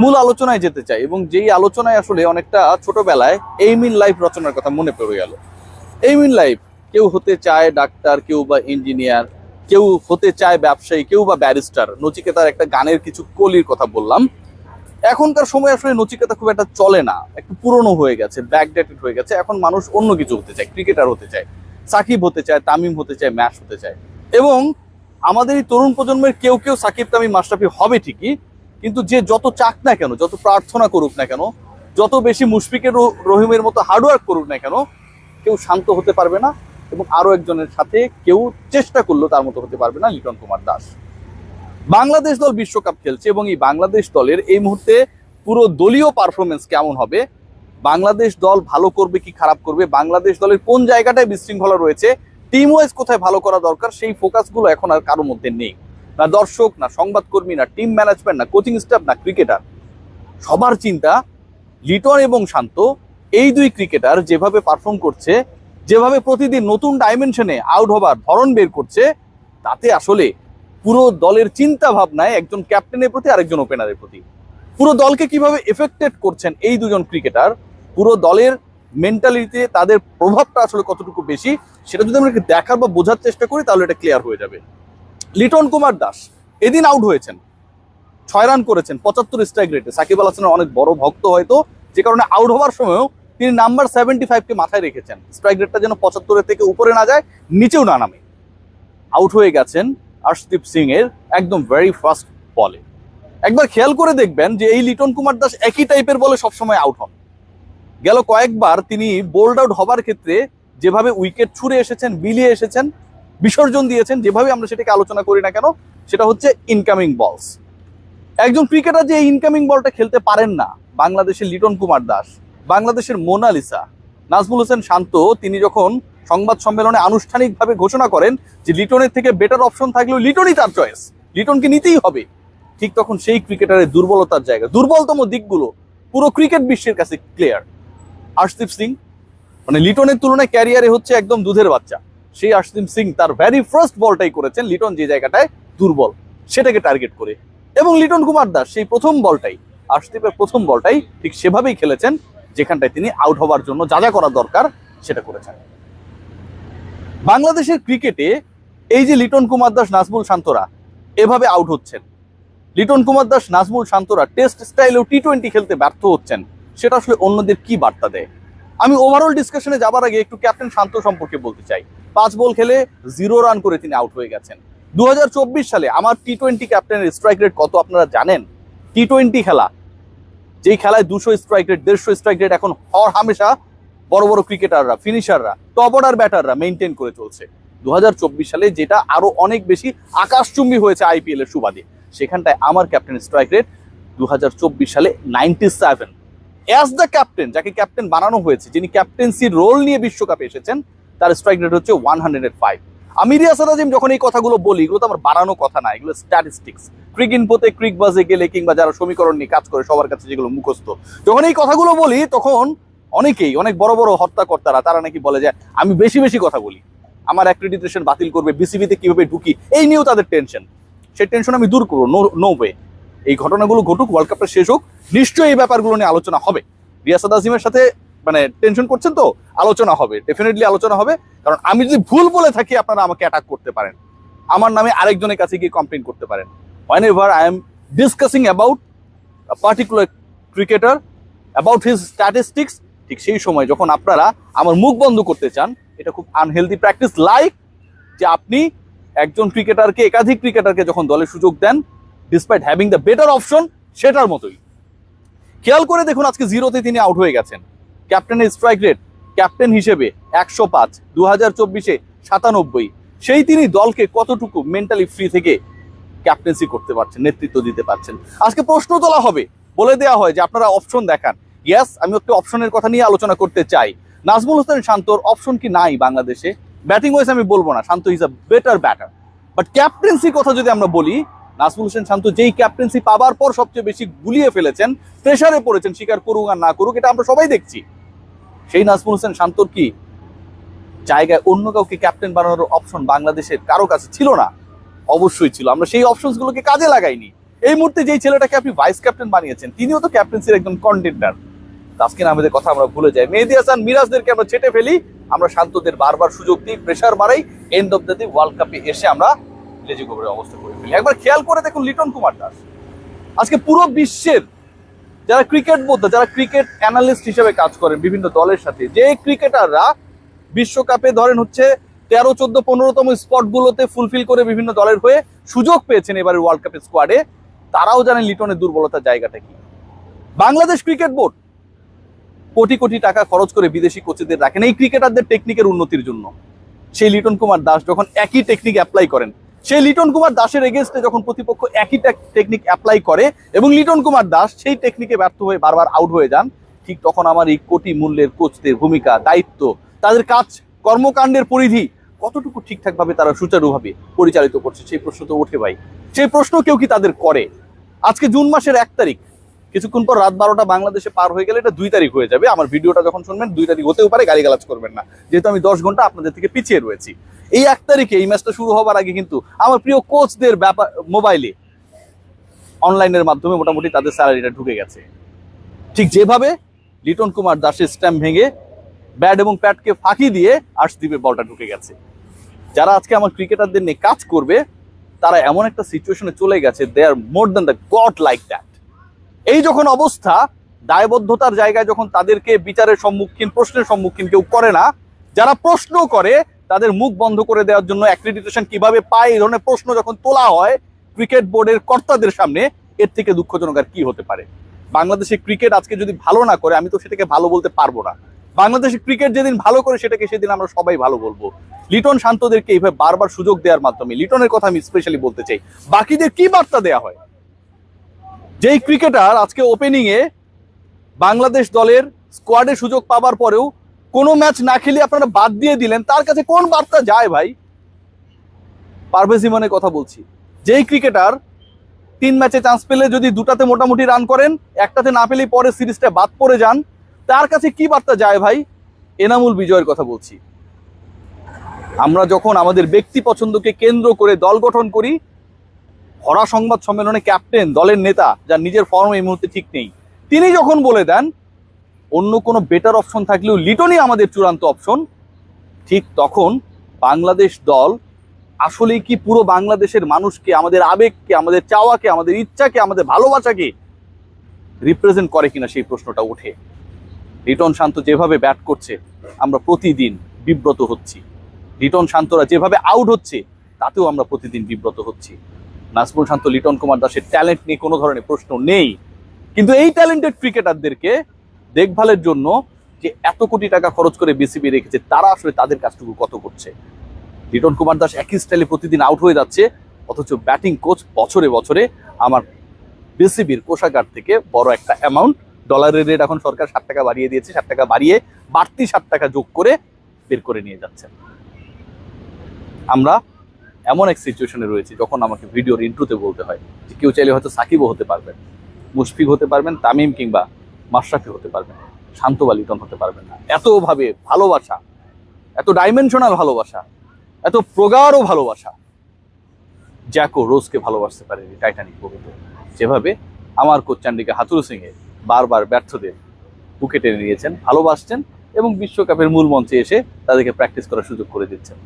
মূল আলোচনায় যেতে চাই, এবং যেই আলোচনায় আসলে অনেকটা ছোটবেলায় এইম ইন লাইফ রচনার কথা মনে পড়ে গেল। এইম ইন লাইফ, কেউ হতে চায় ডাক্তার, কেউ বা ইঞ্জিনিয়ার, কেউ হতে চায় ব্যবসায়ী, কেউ বা ব্যারিস্টার। নচিকেতার একটা গানের কিছু কলির কথা বললাম। এখনকার সময় আসলে নচিকেতা খুব একটা চলে না, একটু পুরনো হয়ে গেছে, ব্যাকডেটেড হয়ে গেছে। এখন মানুষ অন্য কিছু হতে চায়, ক্রিকেটার হতে চায়, সাকিব হতে চায়, তামিম হতে চায়, ম্যাশ হতে চায়। এবং আমাদের এই তরুণ প্রজন্মের কেউ কেউ সাকিব, তামিম, মাশরাফি হবে ঠিকই, কিন্তু যে যত চাক না কেন, যত প্রার্থনা করুক না কেন, যত বেশি মুশফিকের রহিমের মতো হার্ডওয়ার্ক করুক না কেন, কেউ শান্ত হতে পারবে না। এবং আরো একজনের সাথে কেউ চেষ্টা করলেও তার মতো হতে পারবে না, লিটন কুমার দাস। বাংলাদেশ দল বিশ্বকাপ খেলছে, এবং এই বাংলাদেশ দলের এই মুহূর্তে পুরো দলীয় পারফরমেন্স কেমন হবে, বাংলাদেশ দল ভালো করবে কি খারাপ করবে, বাংলাদেশ দলের কোন জায়গাটায় বিশৃঙ্খলা রয়েছে, টিম ওয়াইজ কোথায় ভালো করা দরকার, সেই ফোকাসগুলো এখন আর কারোর মধ্যে নেই। না দর্শক, না সংবাদকর্মী, না টিম ম্যানেজমেন্ট, না কোচিং স্টাফ, না ক্রিকেটার। সবার চিন্তা লিটন এবং শান্ত, এই দুই ক্রিকেটার যেভাবে পারফর্ম করছে, যেভাবে প্রতিদিন নতুন ডাইমেনশনে আউট হবার ধরন বের করছে, তাতে আসলে পুরো দলের চিন্তা ভাবনায় একজন ক্যাপ্টেনের প্রতি আরেকজন ওপেনারের প্রতি, পুরো দলকে কিভাবে এফেক্টেড করছেন এই দুজন ক্রিকেটার, পুরো দলের মেন্টালিটিতে তাদের প্রভাবটা আসলে কতটুকু বেশি, সেটা যদি আমরা দেখার বা বোঝার চেষ্টা করি তাহলে এটা ক্লিয়ার হয়ে যাবে। লিটন কুমার দাস এদিন আউট হয়েছেন, 6 রান করেছেন 75 স্ট্রাইক রেটে। সাকিব আল হাসানের অনেক বড় ভক্ত হয়তো, যে কারণে আউট হওয়ার সময়ও তিনি নাম্বার 75-কে মাথায় রেখেছেন, স্ট্রাইক রেটটা যেন 75-এর থেকে উপরে না যায়, নিচেও না নামে। আউট হয়ে গেছেন আর্শদীপ সিং এর একদম ভেরি ফার্স্ট বলে। একবার খেয়াল করে দেখবেন যে এই লিটন কুমার দাস একই টাইপের বলে সবসময় আউট হন। গেল কয়েকবার তিনি বোল্ড আউট হবার ক্ষেত্রে যেভাবে উইকেট ছুঁড়ে এসেছেন, বিলিয়ে এসেছেন, বিসর্জন দিয়েছেন, যেভাবে আমরা সেটাকে আলোচনা করি না কেন, সেটা হচ্ছে ইনকামিং বলস। একজন ক্রিকেটার যে ইনকামিং বলটা খেলতে পারেন না, বাংলাদেশের লিটন কুমার দাস, বাংলাদেশের মোনালিসা, নাজমুল হোসেন শান্ত, তিনি যখন সংবাদ সম্মেলনে আনুষ্ঠানিকভাবে ঘোষণা করেন যে লিটনের থেকে বেটার অপশন থাকলেও লিটনই তার চয়েস, লিটনকে নিতেই হবে, ঠিক তখন সেই ক্রিকেটারের দুর্বলতার জায়গা, দুর্বলতম দিকগুলো পুরো ক্রিকেট বিশ্বের কাছে ক্লিয়ার। আর্শদীপ সিং মানে লিটনের তুলনায় ক্যারিয়ারে হচ্ছে একদম দুধের বাচ্চা, সেই আর্শদীপ সিং তার ভেরি ফার্স্ট বলটাই করেছেন লিটন যে জায়গাটায় দুর্বল সেটাকে টার্গেট করে। এবং লিটন কুমার দাস সেই প্রথম বলটাই, আর্শদীপের প্রথম বলটাই ঠিক সেভাবেই খেলেছেন, যেখানটায় তিনি আউট হওয়ার জন্য যা যা করা দরকার সেটা করেছেন। বাংলাদেশের ক্রিকেটে এই যে লিটন কুমার দাস, নাজমুল শান্তরা এভাবে আউট হচ্ছেন, লিটন কুমার দাস, নাজমুল শান্তরা টেস্ট স্টাইলেও টি-20 খেলতে ব্যর্থ হচ্ছেন, সেটা আসলে অন্যদের কি বার্তা দেয়? আমি ওভারঅল ডিসকাশনে যাবার আগে একটু ক্যাপ্টেন শান্ত সম্পর্কে বলতে চাই। 5 বল খেলে 0 রান করে তিনি আউট হয়ে গেছেন। 2024 সালে আমার টি-20 ক্যাপ্টেনের স্ট্রাইক রেট কত আপনারা জানেন? টি-20 খেলা, যেই খেলায় 200 স্ট্রাইক রেট, 150 স্ট্রাইক রেট, এখন হর হামেশা বড় বড় ক্রিকেটাররা, ফিনিশাররা, টপ অর্ডার ব্যাটাররা মেনটেন করে চলছে। 2024 সালে যেটা আরো অনেক বেশি আকাশচুম্বী হয়েছে আইপিএল এর সুবাদে, সেখানটায় আমার ক্যাপ্টেন স্ট্রাইক রেট 2024 সালে 97। অ্যাজ দ্য ক্যাপ্টেন, যাকে ক্যাপ্টেন বানানো হয়েছে, যিনি ক্যাপ্টেন্সির রোল নিয়ে বিশ্বকাপে এসেছেন, তার স্ট্রাইক রেট হচ্ছে 105। আমি রিয়াজ আজিম যখন এই কথাগুলো বলি, এগুলো তো আমার বাড়ানো কথা না, এগুলো স্ট্যাটিস্টিক্স। ক্রিক ইনফোতে, ক্রিক বাজে গেলে, কিংবা যারা সমীকরণ নিয়ে কাজ করে সবার কাছে যেগুলো মুখস্থ, যখন এই কথাগুলো বলি তখন অনেকেই, অনেক বড় বড় হত্যাকর্তারা, তারা নাকি বলে যে আমি বেশি বেশি কথা বলি, আমার অ্যাক্রেডিটেশন বাতিল করবে, বিসিবিতে কিভাবে ঢুকি, এই নিয়েও তাদের টেনশন। সেই টেনশন আমি দূর করবো, নো ওয়ে। এই ঘটনাগুলো ঘটুক, ওয়ার্ল্ড কাপটা শেষ হোক, নিশ্চয়ই এই ব্যাপারগুলো নিয়ে আলোচনা হবে। রিয়াসাদ আজিমের সাথে মানে টেনশন করছেন তো, আলোচনা হবে, ডেফিনেটলি আলোচনা হবে। কারণ আমি যদি ভুল বলে থাকি, আপনারা আমাকে অ্যাটাক করতে পারেন, আমার নামে আরেকজনের কাছে গিয়ে কমপ্লেন করতে পারেন। whenever I am discussing about a particular cricketer, about his statistics, ঠিক সেই সময় যখন আপনারা আমার মুখ বন্ধ করতে চান, এটা খুব আনহেলদি প্র্যাকটিস। লাইক যে আপনি একজন ক্রিকেটারকে, একাধিক ক্রিকেটারকে যখন দলে সুযোগ দেন, despite having the better option, সেটার মতোই। খেয়াল করে দেখুন, আজকে 0-তে তিনি আউট হয়ে গেছেন। ক্যাপ্টেনের স্ট্রাইক রেট ক্যাপ্টেন হিসেবে 105, 2024-এ 97। সেই তিনি দলকে কতটুকু মেন্টালি ফ্রি থেকে ক্যাপ্টেন্সি করতে পারছেন, নেতৃত্ব দিতে পারছেন। আজকে প্রশ্ন তোলা হবে, বলে দেওয়া হয় যে আপনারা অপশন দেখান। ইয়েস, আমি একটু অপশনের কথা নিয়ে আলোচনা করতে চাই। নাজমুল হোসেন শান্তর অপশন কি নাই বাংলাদেশে? ব্যাটিং ওয়াইজ আমি বলবো না, Shanto is a better batter, but ক্যাপ্টেন্সির কথা যদি আমরা বলি, নাজমুল হোসেন শান্ত যেই ক্যাপ্টেন্সি পাবার পর সবচেয়ে বেশি গুলিয়ে ফেলেছেন, প্রেসারে পড়েছেন, স্বীকার করুক আর না করুক, এটা আমরা সবাই দেখছি। সেই নাজমুল হোসেন শান্তর কি জায়গায় অন্য কাউকে ক্যাপ্টেন বানানোর অপশন বাংলাদেশের কারো কাছে ছিল না? অবশ্যই ছিল। আমরা সেই অপশনসগুলোকে কাজে লাগাইনি। এই মুহূর্তে যেই ছেলেটাকে আপনি ভাইস ক্যাপ্টেন বানিয়েছেন তিনিও তো ক্যাপ্টেন্সির একজন কন্টেন্ডার। তাসকিন আহমেদের কথা আমরা ভুলে যাই, মেহেদী হাসান মিরাজদেরকে আমরা ছেটে ফেলি, আমরা শান্তদের বারবার সুযোগ দিই, প্রেসার বাড়াই, end of the day world কাপে এসে আমরা লেজে গোবরের অবস্থা করে ফেলি। একবার খেয়াল করে দেখুন লিটন কুমার দাস আজকে পুরো বিশ্বের যারা ক্রিকেট বোদ্ধা, যারা ক্রিকেট অ্যানালিস্ট হিসেবে কাজ করেন বিভিন্ন দলের সাথে, যে ক্রিকেটাররা বিশ্বকাপে ধরেন হচ্ছে 13, 14, 15তম স্পটগুলোতে ফুলফিল করে বিভিন্ন দলের হয়ে সুযোগ পেয়েছেন এবারের ওয়ার্ল্ড কাপের স্কোয়াডে, তারাও জানেন লিটনের দুর্বলতার জায়গাটা কি। বাংলাদেশ ক্রিকেট বোর্ড কোটি কোটি টাকা খরচ করে বিদেশি কোচেদের রাখেন এই ক্রিকেটারদের টেকনিকের উন্নতির জন্য। সেই লিটন কুমার দাস যখন একই টেকনিক অ্যাপ্লাই করেন, সেই লিটন কুমার দাসের এগেনস্টে যখন প্রতিপক্ষ একই টেকনিক অ্যাপ্লাই করে এবং লিটন কুমার দাস সেই টেকনিকে ব্যর্থ হয়ে বারবার আউট হয়ে যান, ঠিক তখন আমার এই কোটি মূল্যের কোচদের ভূমিকা, দায়িত্ব, তাদের কাজ কর্মকাণ্ডের পরিধি কতটুকু ঠিকঠাকভাবে তারা সুচারুভাবে পরিচালিত করছে সেই প্রশ্ন তো ওঠে ভাই। সেই প্রশ্ন কেউ কি তাদের করে? আজকে জুন মাসের 1 তারিখ, কিছুক্ষণ পর রাত 12টা বাংলাদেশে পার হয়ে গেলে এটা 2 তারিখ হয়ে যাবে। আমার ভিডিওটা যখন শুনবেন 2 তারিখ হতেও পারে, গালিগালাজ করবেন না, যেহেতু আমি 10 ঘন্টা আপনাদের থেকে পিছিয়ে রয়েছি। এই 1 তারিখে এই ম্যাচটা শুরু হবার আগে কিন্তু আমার প্রিয় কোচদের ব্যাপার মোবাইলে অনলাইনের মাধ্যমে মোটামুটি তাদের স্যালারিটা ঢুকে গেছে। ঠিক যেভাবে লিটন কুমার দাসের স্ট্যাম্প ভেঙে ব্যাট এবং প্যাটকে ফাঁকি দিয়ে আর্শদীপের বলটা ঢুকে গেছে। যারা আজকে আমার ক্রিকেটারদের নিয়ে কাজ করবে তারা এমন একটা সিচুয়েশনে চলে গেছে, they are more than the god like that. এই যখন অবস্থা, দায়বদ্ধতার জায়গায় যখন তাদেরকে বিচারের সম্মুখীন, প্রশ্নের সম্মুখীন কেউ করে না, যারা প্রশ্ন করে তাদের মুখ বন্ধ করে দেওয়ার জন্য অ্যাক্রিডিটেশন কিভাবে পায় এই ধরনের প্রশ্ন যখন তোলা হয় ক্রিকেট বোর্ডের কর্তাদের সামনে, এর থেকে দুঃখজনক আর কি হতে পারে? বাংলাদেশের ক্রিকেট আজকে যদি ভালো না করে আমি তো সেটাকে ভালো বলতে পারবো না। বাংলাদেশের ক্রিকেট যেদিন ভালো করে সেটাকে সেদিন আমরা সবাই ভালো বলবো। লিটন শান্তদেরকে এইভাবে বারবার সুযোগ দেওয়ার মাধ্যমে, লিটনের কথা আমি স্পেশালি বলতে চাই, বাকিদের কি বার্তা দেওয়া হয়? যেই ক্রিকেটার আজকে ওপেনিং এ বাংলাদেশ দলের স্কোয়াডে সুযোগ পাবার পরেও কোনো ম্যাচ না খেলে আপনারা বাদ দিয়ে দিলেন, তার কাছে কোন বার্তা যায় ভাই? পারভেজ ইমনের কথা বলছি। যেই ক্রিকেটার 3 ম্যাচে চান্স পেলে যদি 2টাতে মোটামুটি রান করেন, 1টাতে না পেলেই পরে সিরিজটা বাদ পড়ে যান, তার কাছে কি বার্তা যায় ভাই? এনামুল বিজয়ের কথা বলছি। আমরা যখন আমাদের ব্যক্তি পছন্দকে কেন্দ্র করে দল গঠন করি, ভরা সংবাদ সম্মেলনে ক্যাপ্টেন, দলের নেতা, যার নিজের ফর্ম এই মুহূর্তে ঠিক নেই, তিনি যখন বলে দেন অন্য কোনো বেটার অপশন থাকলেও লিটনই আমাদের চূড়ান্ত অপশন, ঠিক তখন বাংলাদেশ দল আসলেই কি পুরো বাংলাদেশের মানুষকে, আমাদের আবেগকে, আমাদের চাওয়াকে, আমাদের ইচ্ছাকে, আমাদের ভালোবাসাকে রিপ্রেজেন্ট করে কিনা সেই প্রশ্নটা ওঠে। লিটন শান্ত যেভাবে ব্যাট করছে আমরা প্রতিদিন বিব্রত হচ্ছি, লিটন শান্তরা যেভাবে আউট হচ্ছে তাতেও আমরা প্রতিদিন বিব্রত হচ্ছি। নাজমুল শান্ত, লিটন কুমার দাসের ট্যালেন্ট নিয়ে কোনো ধরনের প্রশ্ন নেই, কিন্তু এই ট্যালেন্টেড ক্রিকেটারদেরকে দেখভালের জন্য যে এত কোটি টাকা খরচ করে বিসিবি রেখেছে, তারা আসলে তাদের কাজটুকু কত করছে? লিটন কুমার দাস একই স্টাইলে প্রতিদিন আউট হয়ে যাচ্ছে, অথচ ব্যাটিং কোচ বছরে বছরে আমার বিসিবির কোষাগার থেকে বড় একটা অ্যামাউন্ট, ডলারের রেট এখন সরকার 60 টাকা বাড়িয়ে দিয়েছে, 60 টাকা বাড়িয়ে বাড়তি 60 টাকা যোগ করে বের করে নিয়ে যাচ্ছেন। আমরা এমন এক সিচুয়েশনে রয়েছে যখন আমাকে ভিডিওর ইন্ট্রোতে বলতে হয় যে কেউ চাইলে হয়তো সাকিবও হতে পারবেন, মুশফিক হতে পারবেন, তামিম কিংবা মাশরাফি হতে পারবেন, শান্ত বা লিটন হতে পারবেন না। এতভাবে ভালোবাসা, এত ডাইমেনশনাল ভালোবাসা, এত প্রগাঢ় ভালোবাসা জ্যাকো রোজকে ভালোবাসতে পারেনি টাইটানিক বগিতে, যেভাবে আমার কোচ চান্ডিকা হাথুরু সিংহে বারবার ব্যর্থদের বুকে টেনে নিয়েছেন, ভালোবাসছেন এবং বিশ্বকাপের মূল মঞ্চে এসে তাদেরকে প্র্যাকটিস করার সুযোগ করে দিচ্ছেন।